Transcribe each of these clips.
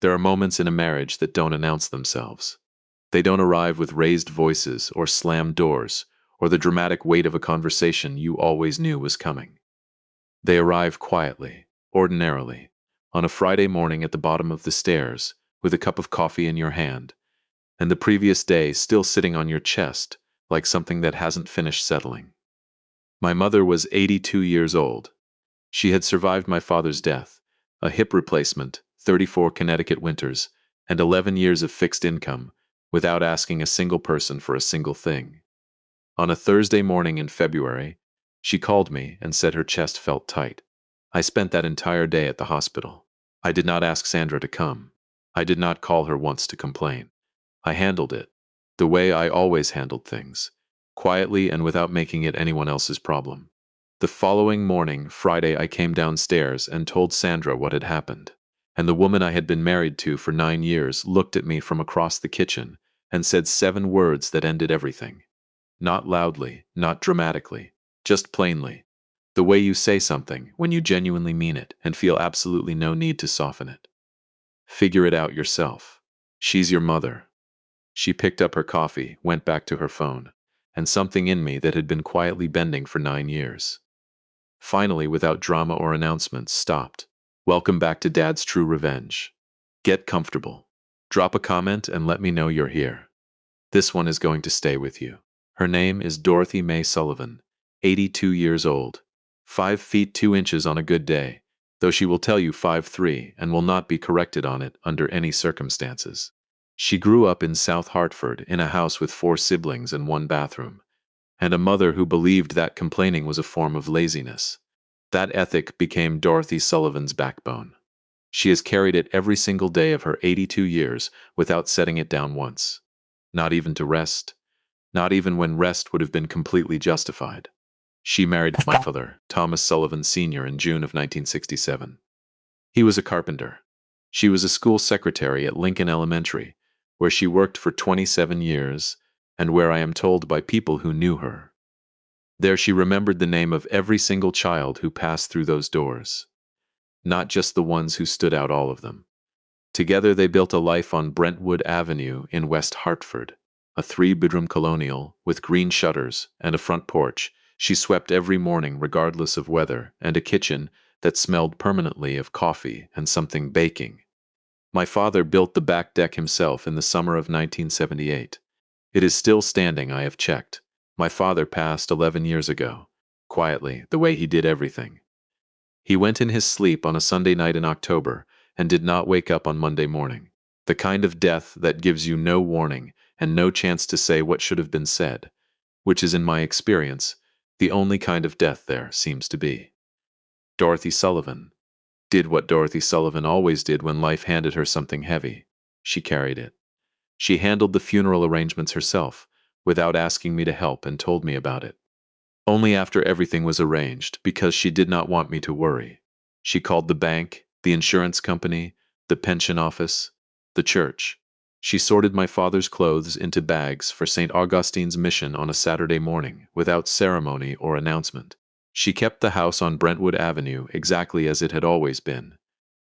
There are moments in a marriage that don't announce themselves. They don't arrive with raised voices or slammed doors or the dramatic weight of a conversation you always knew was coming. They arrive quietly, ordinarily, on a Friday morning at the bottom of the stairs, with a cup of coffee in your hand, and the previous day still sitting on your chest like something that hasn't finished settling. My mother was 82 years old. She had survived my father's death, a hip replacement, 34 Connecticut winters, and 11 years of fixed income, without asking a single person for a single thing. On a Thursday morning in February, she called me and said her chest felt tight. I spent that entire day at the hospital. I did not ask Sandra to come. I did not call her once to complain. I handled it, the way I always handled things, quietly and without making it anyone else's problem. The following morning, Friday, I came downstairs and told Sandra what had happened, and the woman I had been married to for 9 years looked at me from across the kitchen and said 7 words that ended everything. Not loudly, not dramatically, just plainly. The way you say something when you genuinely mean it and feel absolutely no need to soften it. Figure it out yourself. She's your mother. She picked up her coffee, went back to her phone, and something in me that had been quietly bending for 9 years. Finally, without drama or announcements, stopped. Welcome back to Dad's True Revenge. Get comfortable. Drop a comment and let me know you're here. This one is going to stay with you. Her name is Dorothy Mae Sullivan, 82 years old, 5 feet 2 inches on a good day, though she will tell you 5'3" and will not be corrected on it under any circumstances. She grew up in South Hartford in a house with 4 siblings and 1 bathroom, and a mother who believed that complaining was a form of laziness. That ethic became Dorothy Sullivan's backbone. She has carried it every single day of her 82 years without setting it down once. Not even to rest. Not even when rest would have been completely justified. She married my father, Thomas Sullivan Sr., in June of 1967. He was a carpenter. She was a school secretary at Lincoln Elementary, where she worked for 27 years, and where I am told by people who knew her. There she remembered the name of every single child who passed through those doors. Not just the ones who stood out, all of them. Together they built a life on Brentwood Avenue in West Hartford, a 3-bedroom colonial with green shutters and a front porch. She swept every morning regardless of weather, and a kitchen that smelled permanently of coffee and something baking. My father built the back deck himself in the summer of 1978. It is still standing, I have checked. My father passed 11 years ago, quietly, the way he did everything. He went in his sleep on a Sunday night in October and did not wake up on Monday morning. The kind of death that gives you no warning and no chance to say what should have been said, which is, in my experience, the only kind of death there seems to be. Dorothy Sullivan did what Dorothy Sullivan always did when life handed her something heavy. She carried it. She handled the funeral arrangements herself, without asking me to help, and told me about it. Only after everything was arranged, because she did not want me to worry. She called the bank, the insurance company, the pension office, the church. She sorted my father's clothes into bags for St. Augustine's Mission on a Saturday morning, without ceremony or announcement. She kept the house on Brentwood Avenue exactly as it had always been.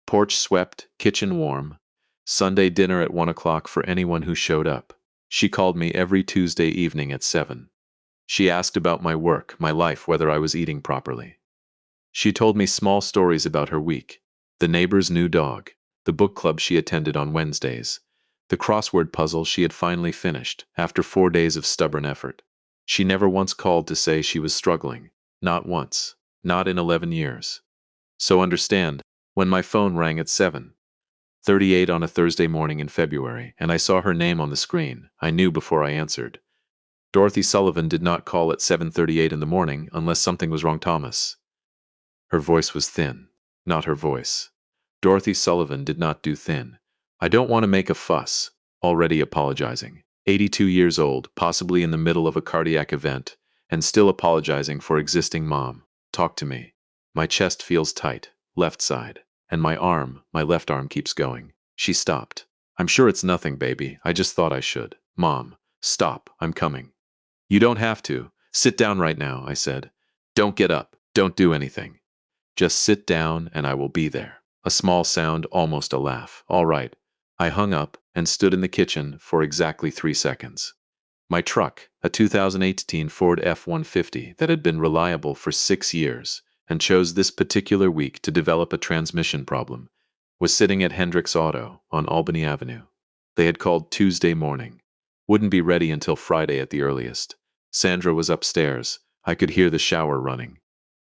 Porch swept, kitchen warm, Sunday dinner at 1 o'clock for anyone who showed up. She called me every Tuesday evening at 7. She asked about my work, my life, whether I was eating properly. She told me small stories about her week, the neighbor's new dog, the book club she attended on Wednesdays, the crossword puzzle she had finally finished after 4 days of stubborn effort. She never once called to say she was struggling. Not once. Not in 11 years. So understand, when my phone rang at 7:38 on a Thursday morning in February, and I saw her name on the screen, I knew before I answered. Dorothy Sullivan did not call at 7:38 in the morning unless something was wrong, Thomas. Her voice was thin. Not her voice. Dorothy Sullivan did not do thin. I don't want to make a fuss. Already apologizing. 82 years old, possibly in the middle of a cardiac event, and still apologizing for existing. Mom, talk to me. My chest feels tight, left side, and my left arm keeps going. She stopped. I'm sure it's nothing, baby. I just thought I should. Mom, stop. I'm coming. You don't have to. Sit down right now, I said. Don't get up. Don't do anything. Just sit down and I will be there. A small sound, almost a laugh. All right. I hung up and stood in the kitchen for exactly 3 seconds. My truck, a 2018 Ford F-150 that had been reliable for 6 years and chose this particular week to develop a transmission problem, was sitting at Hendricks Auto on Albany Avenue. They had called Tuesday morning. Wouldn't be ready until Friday at the earliest. Sandra was upstairs. I could hear the shower running.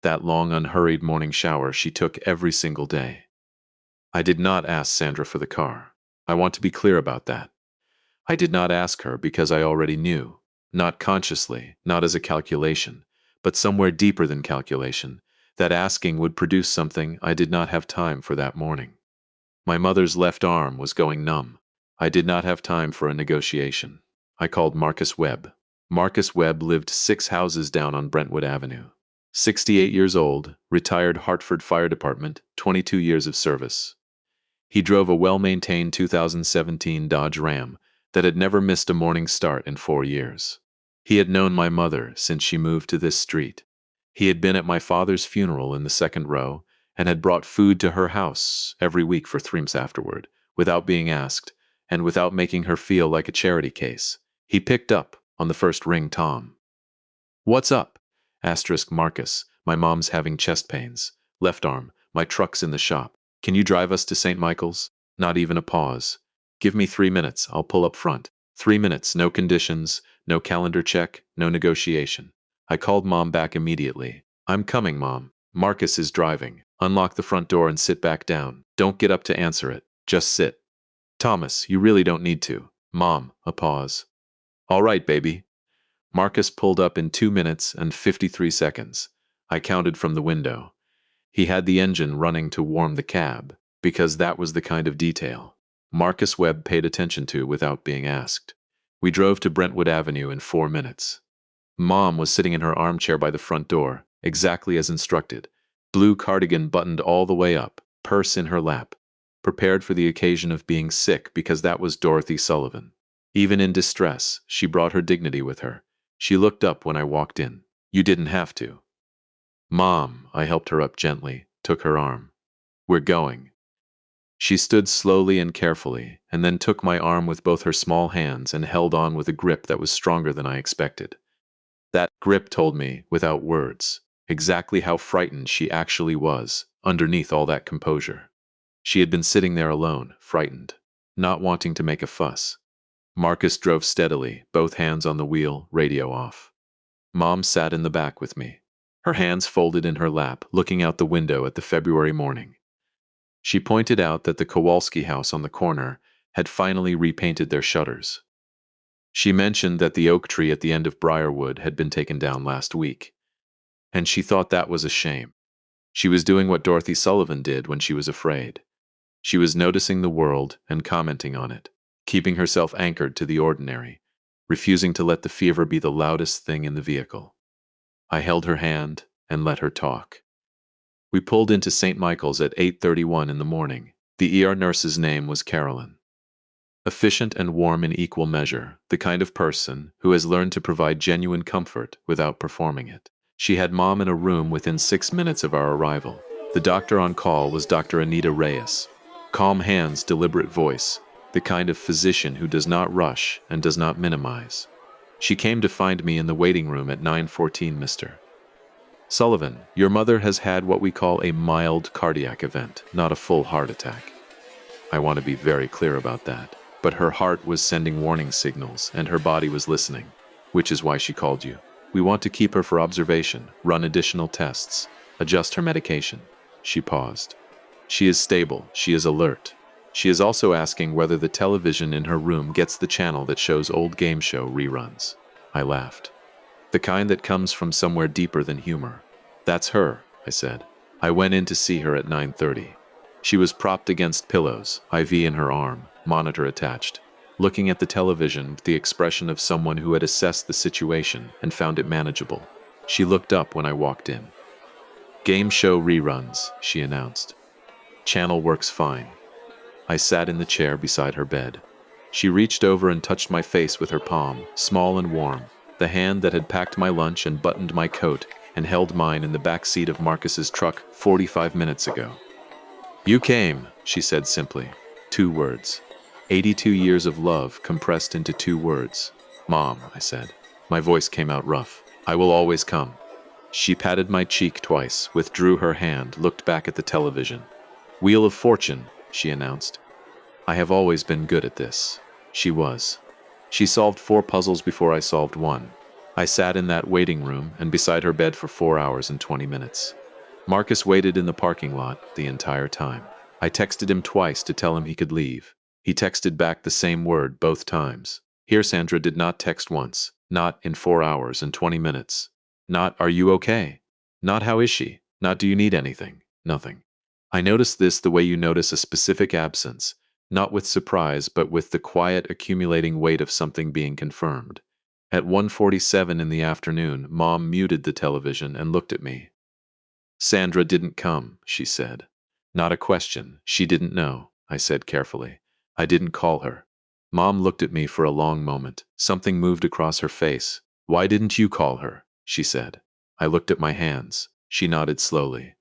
That long, unhurried morning shower she took every single day. I did not ask Sandra for the car. I want to be clear about that. I did not ask her because I already knew, not consciously, not as a calculation, but somewhere deeper than calculation, that asking would produce something I did not have time for that morning. My mother's left arm was going numb. I did not have time for a negotiation. I called Marcus Webb. Marcus Webb lived 6 houses down on Brentwood Avenue. 68 years old, retired Hartford Fire Department, 22 years of service. He drove a well-maintained 2017 Dodge Ram that had never missed a morning start in 4 years. He had known my mother since she moved to this street. He had been at my father's funeral in the second row and had brought food to her house every week for 3 months afterward, without being asked and without making her feel like a charity case. He picked up on the first ring tom. "What's up?" Asterisk Marcus. "My mom's having chest pains. Left arm. My truck's in the shop. Can you drive us to St. Michael's?" Not even a pause. "Give me 3 minutes. I'll pull up front." 3 minutes, no conditions, no calendar check, no negotiation. I called Mom back immediately. "I'm coming, Mom. Marcus is driving. Unlock the front door and sit back down. Don't get up to answer it. Just sit." "Thomas, you really don't need to." "Mom," a pause. "All right, baby." Marcus pulled up in 2 minutes and 53 seconds. I counted from the window. He had the engine running to warm the cab, because that was the kind of detail Marcus Webb paid attention to without being asked. We drove to Brentwood Avenue in 4 minutes. Mom was sitting in her armchair by the front door, exactly as instructed, blue cardigan buttoned all the way up, purse in her lap, prepared for the occasion of being sick because that was Dorothy Sullivan. Even in distress, she brought her dignity with her. She looked up when I walked in. "You didn't have to." "Mom," I helped her up gently, took her arm. "We're going." She stood slowly and carefully, and then took my arm with both her small hands and held on with a grip that was stronger than I expected. That grip told me, without words, exactly how frightened she actually was, underneath all that composure. She had been sitting there alone, frightened, not wanting to make a fuss. Marcus drove steadily, both hands on the wheel, radio off. Mom sat in the back with me, her hands folded in her lap, looking out the window at the February morning. She pointed out that the Kowalski house on the corner had finally repainted their shutters. She mentioned that the oak tree at the end of Briarwood had been taken down last week, and she thought that was a shame. She was doing what Dorothy Sullivan did when she was afraid. She was noticing the world and commenting on it, keeping herself anchored to the ordinary, refusing to let the fever be the loudest thing in the vehicle. I held her hand and let her talk. We pulled into St. Michael's at 8:31 in the morning. The ER nurse's name was Carolyn. Efficient and warm in equal measure, the kind of person who has learned to provide genuine comfort without performing it. She had Mom in a room within 6 minutes of our arrival. The doctor on call was Dr. Anita Reyes. Calm hands, deliberate voice, the kind of physician who does not rush and does not minimize. She came to find me in the waiting room at 9:14, Mr. Sullivan, your mother has had what we call a mild cardiac event, not a full heart attack. I want to be very clear about that. But her heart was sending warning signals, and her body was listening, which is why she called you. We want to keep her for observation, run additional tests, adjust her medication. She paused. She is stable, she is alert. She is also asking whether the television in her room gets the channel that shows old game show reruns. I laughed. The kind that comes from somewhere deeper than humor. That's her, I said. I went in to see her at 9:30. She was propped against pillows, IV in her arm, monitor attached, looking at the television with the expression of someone who had assessed the situation and found it manageable. She looked up when I walked in. "Game show reruns," she announced. "Channel works fine." I sat in the chair beside her bed. She reached over and touched my face with her palm, small and warm, the hand that had packed my lunch and buttoned my coat and held mine in the back seat of Marcus's truck 45 minutes ago. You came, she said simply. 2 words. 82 years of love compressed into 2 words. Mom, I said. My voice came out rough. I will always come. She patted my cheek twice, withdrew her hand, looked back at the television. Wheel of Fortune, she announced. I have always been good at this. She was. She solved 4 puzzles before I solved 1. I sat in that waiting room and beside her bed for 4 hours and 20 minutes. Marcus waited in the parking lot the entire time. I texted him twice to tell him he could leave. He texted back the same word both times. Here Sandra did not text once. Not in 4 hours and 20 minutes. Not, are you okay? Not, how is she? Not, do you need anything? Nothing. I noticed this the way you notice a specific absence, not with surprise, but with the quiet accumulating weight of something being confirmed. At 1:47 in the afternoon, Mom muted the television and looked at me. Sandra didn't come, she said. Not a question. She didn't know, I said carefully. I didn't call her. Mom looked at me for a long moment. Something moved across her face. Why didn't you call her? She said. I looked at my hands. She nodded slowly.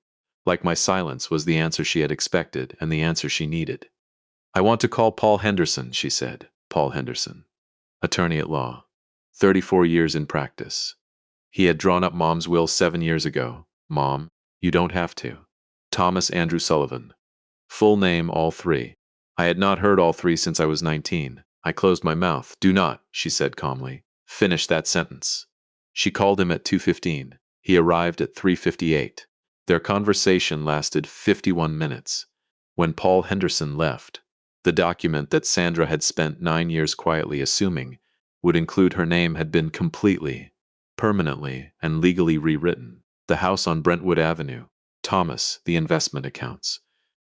Like my silence was the answer she had expected and the answer she needed. I want to call Paul Henderson, she said. Paul Henderson. Attorney at law. 34 years in practice. He had drawn up Mom's will 7 years ago. Mom, you don't have to. Thomas Andrew Sullivan. Full name, all 3. I had not heard all 3 since I was 19. I closed my mouth. Do not, she said calmly. Finish that sentence. She called him at 2:15. He arrived at 3:58. Their conversation lasted 51 minutes. When Paul Henderson left, the document that Sandra had spent 9 years quietly assuming would include her name had been completely, permanently, and legally rewritten. The house on Brentwood Avenue. Thomas, the investment accounts.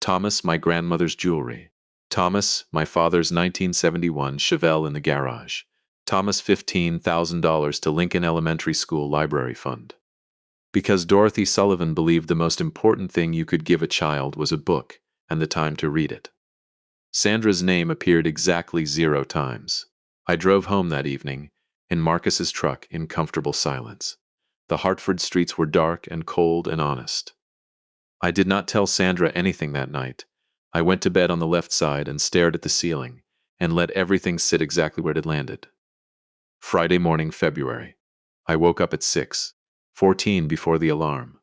Thomas, my grandmother's jewelry. Thomas, my father's 1971 Chevelle in the garage. Thomas, $15,000 to Lincoln Elementary School Library Fund. Because Dorothy Sullivan believed the most important thing you could give a child was a book and the time to read it. Sandra's name appeared exactly 0 times. I drove home that evening, in Marcus's truck, in comfortable silence. The Hartford streets were dark and cold and honest. I did not tell Sandra anything that night. I went to bed on the left side and stared at the ceiling, and let everything sit exactly where it had landed. Friday morning, February. I woke up at 6:14 before the alarm.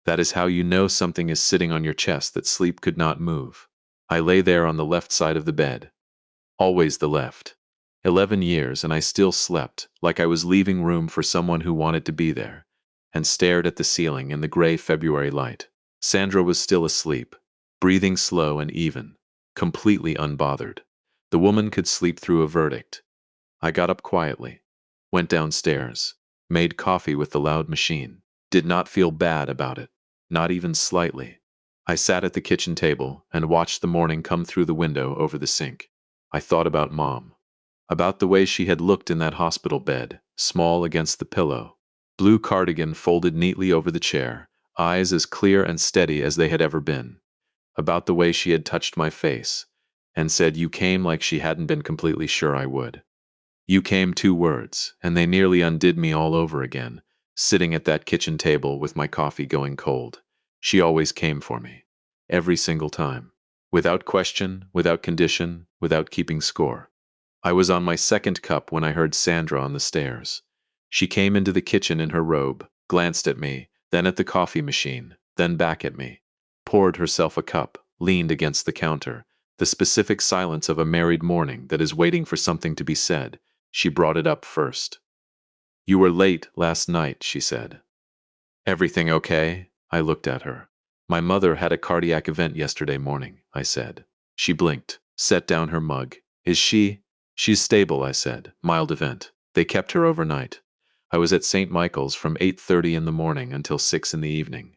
That is how you know something is sitting on your chest that sleep could not move. I lay there on the left side of the bed. Always the left. 11 years, and I still slept, like I was leaving room for someone who wanted to be there, and stared at the ceiling in the gray February light. Sandra was still asleep, breathing slow and even, completely unbothered. The woman could sleep through a verdict. I got up quietly, went downstairs, made coffee with the loud machine, did not feel bad about it, not even slightly. I sat at the kitchen table and watched the morning come through the window over the sink. I thought about Mom, about the way she had looked in that hospital bed, small against the pillow, blue cardigan folded neatly over the chair, eyes as clear and steady as they had ever been, about the way she had touched my face and said you came like she hadn't been completely sure I would. You came, 2 words, and they nearly undid me all over again, sitting at that kitchen table with my coffee going cold. She always came for me. Every single time. Without question, without condition, without keeping score. I was on my 2nd cup when I heard Sandra on the stairs. She came into the kitchen in her robe, glanced at me, then at the coffee machine, then back at me, poured herself a cup, leaned against the counter, the specific silence of a married morning that is waiting for something to be said. She brought it up first. You were late last night, she said. Everything okay? I looked at her. My mother had a cardiac event yesterday morning, I said. She blinked, set down her mug. Is she? She's stable, I said. Mild event. They kept her overnight. I was at St. Michael's from 8:30 in the morning until 6 in the evening.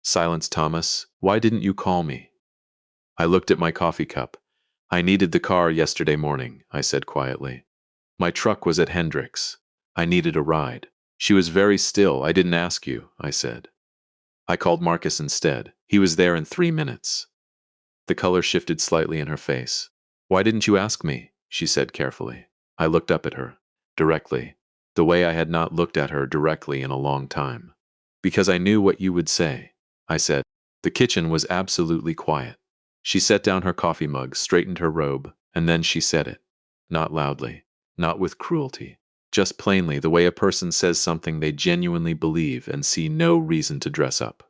Silence. Thomas, why didn't you call me? I looked at my coffee cup. I needed the car yesterday morning, I said quietly. My truck was at Hendricks. I needed a ride. She was very still. I didn't ask you, I said. I called Marcus instead. He was there in 3 minutes. The color shifted slightly in her face. Why didn't you ask me? She said carefully. I looked up at her, directly, the way I had not looked at her directly in a long time. Because I knew what you would say, I said. The kitchen was absolutely quiet. She set down her coffee mug, straightened her robe, and then she said it. Not loudly, not with cruelty, just plainly the way a person says something they genuinely believe and see no reason to dress up.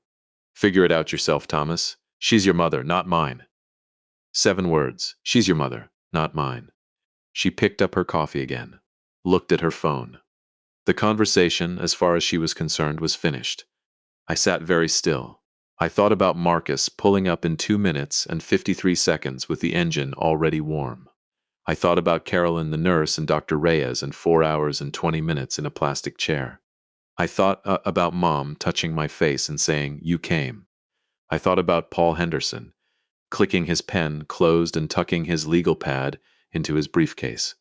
Figure it out yourself, Thomas. She's your mother, not mine. 7 words. She's your mother, not mine. She picked up her coffee again, looked at her phone. The conversation, as far as she was concerned, was finished. I sat very still. I thought about Marcus pulling up in 2 minutes and 53 seconds with the engine already warm. I thought about Carolyn the nurse and Dr. Reyes and 4 hours and 20 minutes in a plastic chair. I thought about Mom touching my face and saying, "You came." I thought about Paul Henderson, clicking his pen closed and tucking his legal pad into his briefcase.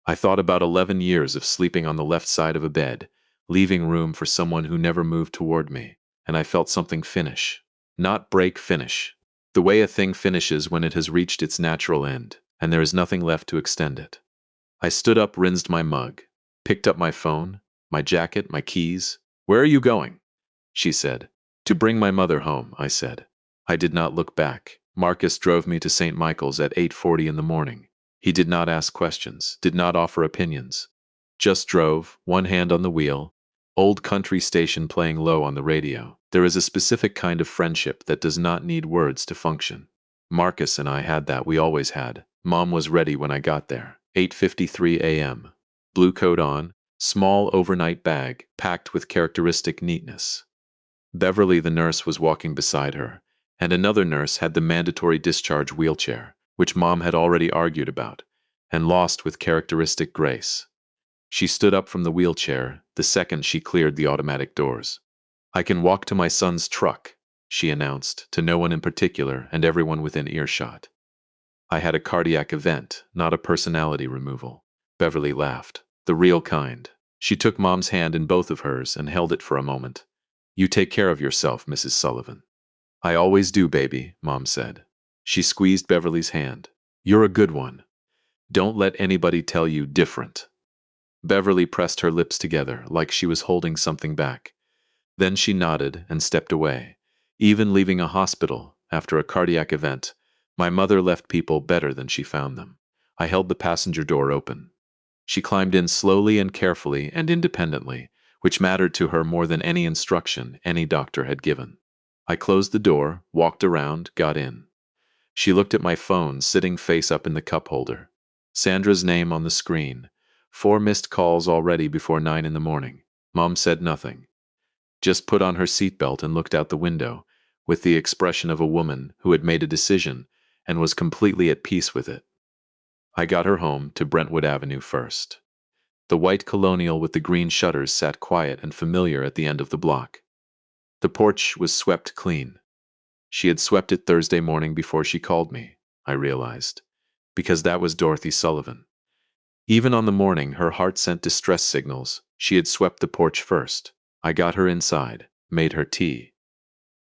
I thought about 11 years of sleeping on the left side of a bed, leaving room for someone who never moved toward me, and I felt something finish. Not break, finish. The way a thing finishes when it has reached its natural end, and there is nothing left to extend it. I stood up, rinsed my mug, picked up my phone, my jacket, my keys. "Where are you going?" she said. "To bring my mother home," I said. I did not look back. Marcus drove me to St. Michael's at 8:40 in the morning. He did not ask questions, did not offer opinions. Just drove, one hand on the wheel, old country station playing low on the radio. There is a specific kind of friendship that does not need words to function. Marcus and I had that, we always had. Mom was ready when I got there. 8:53 a.m. Blue coat on, small overnight bag, packed with characteristic neatness. Beverly, the nurse, was walking beside her, and another nurse had the mandatory discharge wheelchair, which Mom had already argued about, and lost with characteristic grace. She stood up from the wheelchair the second she cleared the automatic doors. "I can walk to my son's truck," she announced, to no one in particular and everyone within earshot. "I had a cardiac event, not a personality removal." Beverly laughed. "The real kind." She took Mom's hand in both of hers and held it for a moment. "You take care of yourself, Mrs. Sullivan." "I always do, baby," Mom said. She squeezed Beverly's hand. "You're a good one. Don't let anybody tell you different." Beverly pressed her lips together like she was holding something back. Then she nodded and stepped away. Even leaving a hospital after a cardiac event, my mother left people better than she found them. I held the passenger door open. She climbed in slowly and carefully and independently, which mattered to her more than any instruction any doctor had given. I closed the door, walked around, got in. She looked at my phone sitting face up in the cup holder. Sandra's name on the screen. 4 missed calls already before 9 in the morning. Mom said nothing. Just put on her seatbelt and looked out the window, with the expression of a woman who had made a decision and was completely at peace with it. I got her home to Brentwood Avenue first. The white colonial with the green shutters sat quiet and familiar at the end of the block. The porch was swept clean. She had swept it Thursday morning before she called me, I realized, because that was Dorothy Sullivan. Even on the morning her heart sent distress signals, she had swept the porch first. I got her inside, made her tea.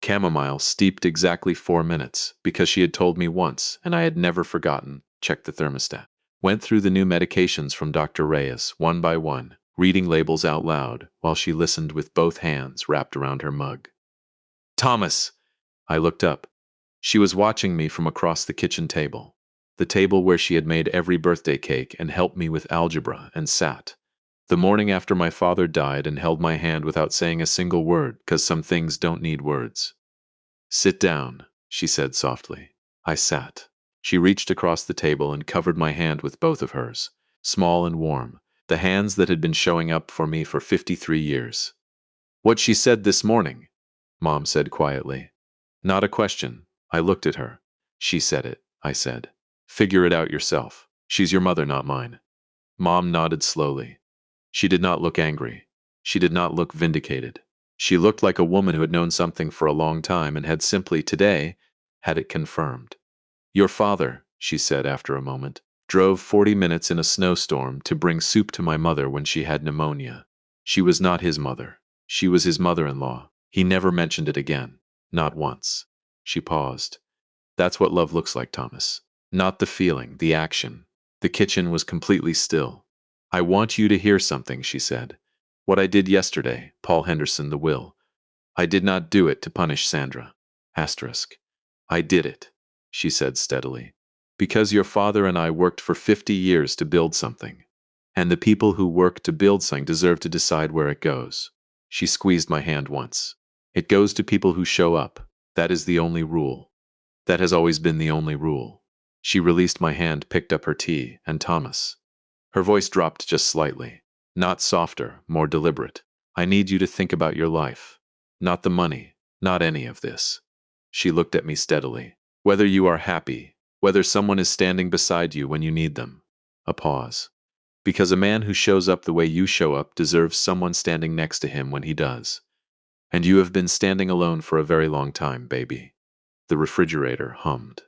Chamomile steeped exactly 4 minutes, because she had told me once, and I had never forgotten. Checked the thermostat. Went through the new medications from Dr. Reyes, one by one, reading labels out loud, while she listened with both hands wrapped around her mug. "Thomas!" I looked up. She was watching me from across the kitchen table, the table where she had made every birthday cake and helped me with algebra, and sat. The morning after my father died, and held my hand without saying a single word, 'cause some things don't need words. "Sit down," she said softly. I sat. She reached across the table and covered my hand with both of hers, small and warm, the hands that had been showing up for me for 53 years. "What she said this morning," Mom said quietly. Not a question. I looked at her. "She said it," I said. "Figure it out yourself. She's your mother, not mine." Mom nodded slowly. She did not look angry. She did not look vindicated. She looked like a woman who had known something for a long time and had simply, today, had it confirmed. "Your father," she said after a moment, "drove 40 minutes in a snowstorm to bring soup to my mother when she had pneumonia. She was not his mother. She was his mother-in-law. He never mentioned it again. Not once." She paused. "That's what love looks like, Thomas. Not the feeling, the action." The kitchen was completely still. "I want you to hear something," she said. "What I did yesterday, Paul Henderson, the will. I did not do it to punish Sandra. Asterisk. I did it. she said steadily. Because your father and I worked for 50 years to build something. And the people who work to build something deserve to decide where it goes. She squeezed my hand once. It goes to people who show up. That is the only rule. That has always been the only rule. She released my hand, picked up her tea, and Thomas. Her voice dropped just slightly. Not softer, more deliberate. I need you to think about your life. Not the money, not any of this. She looked at me steadily. Whether you are happy, whether someone is standing beside you when you need them. A pause. Because a man who shows up the way you show up deserves someone standing next to him when he does. And you have been standing alone for a very long time, baby. The refrigerator hummed.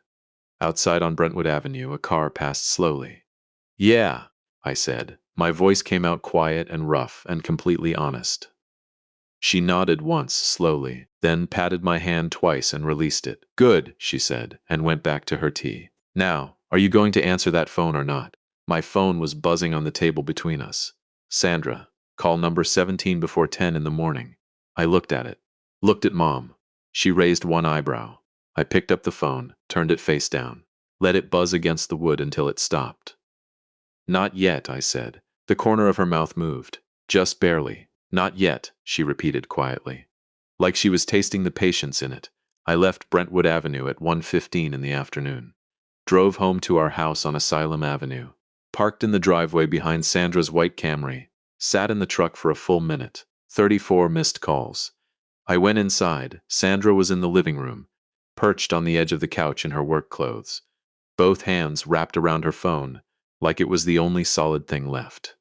Outside on Brentwood Avenue, a car passed slowly. Yeah, I said. My voice came out quiet and rough and completely honest. She nodded once, slowly, then patted my hand twice and released it. Good, she said, and went back to her tea. Now, are you going to answer that phone or not? My phone was buzzing on the table between us. Sandra, call number 17 before 10 in the morning. I looked at it. Looked at Mom. She raised one eyebrow. I picked up the phone, turned it face down. Let it buzz against the wood until it stopped. Not yet, I said. The corner of her mouth moved. Just barely. Not yet, she repeated quietly. Like she was tasting the patience in it. I left Brentwood Avenue at 1:15 in the afternoon. Drove home to our house on Asylum Avenue. Parked in the driveway behind Sandra's white Camry. Sat in the truck for a full minute. 34 missed calls. I went inside. Sandra was in the living room, perched on the edge of the couch in her work clothes. Both hands wrapped around her phone, like it was the only solid thing left.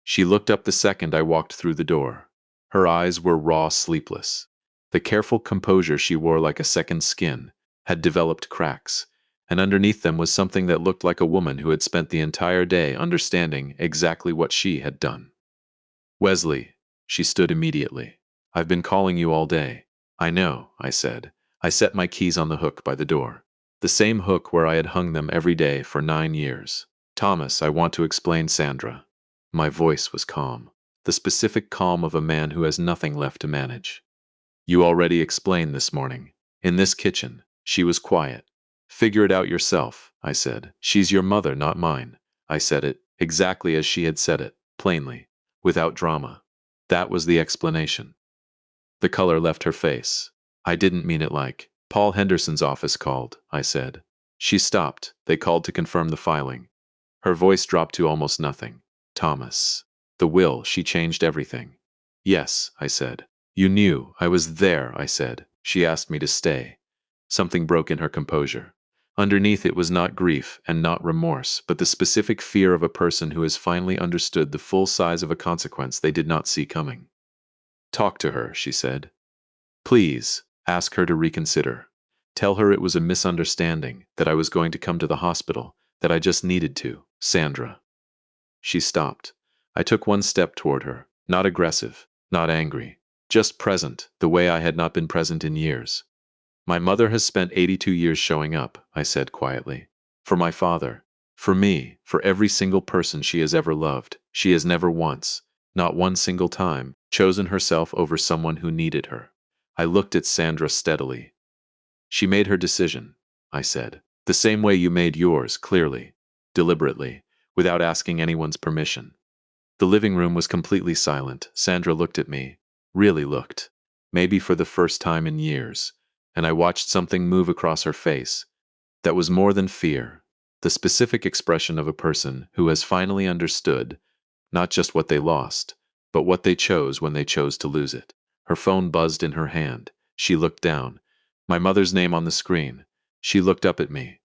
She looked up the second I walked through the door. Her eyes were raw, sleepless. The careful composure she wore like a second skin had developed cracks, and underneath them was something that looked like a woman who had spent the entire day understanding exactly what she had done. Wesley, she stood immediately. I've been calling you all day. I know, I said. I set my keys on the hook by the door. The same hook where I had hung them every day for 9 years. Thomas, I want to explain, Sandra. My voice was calm, the specific calm of a man who has nothing left to manage. You already explained this morning. In this kitchen, she was quiet. Figure it out yourself, I said. She's your mother, not mine. I said it, exactly as she had said it, plainly, without drama. That was the explanation. The color left her face. I didn't mean it like, Paul Henderson's office called, I said. She stopped. They called to confirm the filing. Her voice dropped to almost nothing. Thomas. The will, she changed everything. Yes, I said. You knew. I was there, I said. She asked me to stay. Something broke in her composure. Underneath it was not grief and not remorse, but the specific fear of a person who has finally understood the full size of a consequence they did not see coming. Talk to her, she said. Please, ask her to reconsider. Tell her it was a misunderstanding, that I was going to come to the hospital, that I just needed to, Sandra. She stopped. I took one step toward her, not aggressive, not angry, just present, the way I had not been present in years. My mother has spent 82 years showing up, I said quietly. For my father, for me, for every single person she has ever loved, she has never once, not one single time, chosen herself over someone who needed her. I looked at Sandra steadily. She made her decision, I said, the same way you made yours, clearly, deliberately, without asking anyone's permission. The living room was completely silent. Sandra looked at me, really looked, maybe for the first time in years, and I watched something move across her face. That was more than fear, the specific expression of a person who has finally understood, not just what they lost, but what they chose when they chose to lose it. Her phone buzzed in her hand. She looked down. My mother's name on the screen. She looked up at me.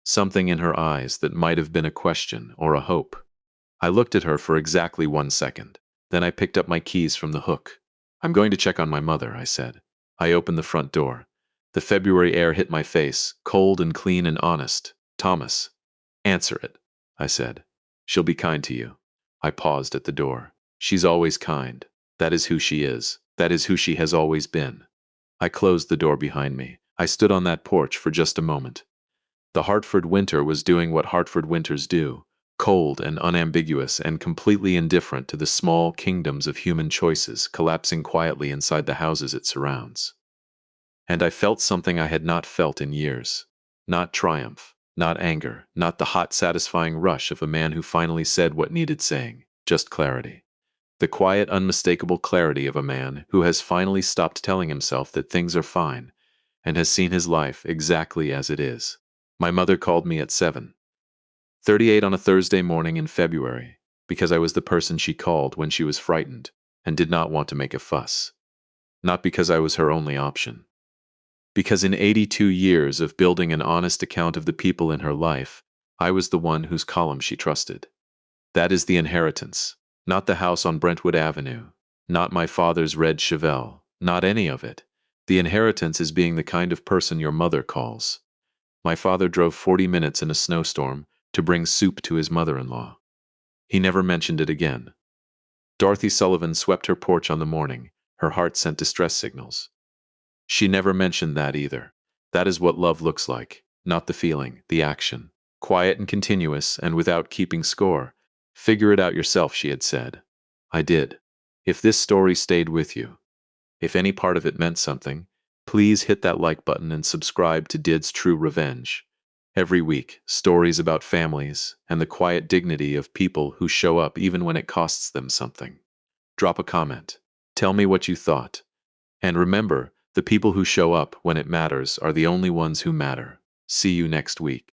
Something in her eyes that might have been a question or a hope. I looked at her for exactly 1 second. Then I picked up my keys from the hook. I'm going to check on my mother, I said. I opened the front door. The February air hit my face, cold and clean and honest. Thomas. Answer it, I said. She'll be kind to you. I paused at the door. She's always kind. That is who she is. That is who she has always been. I closed the door behind me. I stood on that porch for just a moment. The Hartford winter was doing what Hartford winters do, cold and unambiguous and completely indifferent to the small kingdoms of human choices collapsing quietly inside the houses it surrounds. And I felt something I had not felt in years. Not triumph, not anger, not the hot, satisfying rush of a man who finally said what needed saying, just clarity. The quiet, unmistakable clarity of a man who has finally stopped telling himself that things are fine and has seen his life exactly as it is. My mother called me at 7:38 on a Thursday morning in February because I was the person she called when she was frightened and did not want to make a fuss. Not because I was her only option. Because in 82 years of building an honest account of the people in her life, I was the one whose column she trusted. That is the inheritance, not the house on Brentwood Avenue, not my father's red Chevelle, not any of it. The inheritance is being the kind of person your mother calls. My father drove 40 minutes in a snowstorm to bring soup to his mother-in-law. He never mentioned it again. Dorothy Sullivan swept her porch on the morning. Her heart sent distress signals. She never mentioned that either. That is what love looks like, not the feeling, the action. Quiet and continuous, and without keeping score. Figure it out yourself, she had said. I did. If this story stayed with you, if any part of it meant something, please hit that like button and subscribe to Did's True Revenge. Every week, stories about families and the quiet dignity of people who show up even when it costs them something. Drop a comment. Tell me what you thought. And remember, the people who show up when it matters are the only ones who matter. See you next week.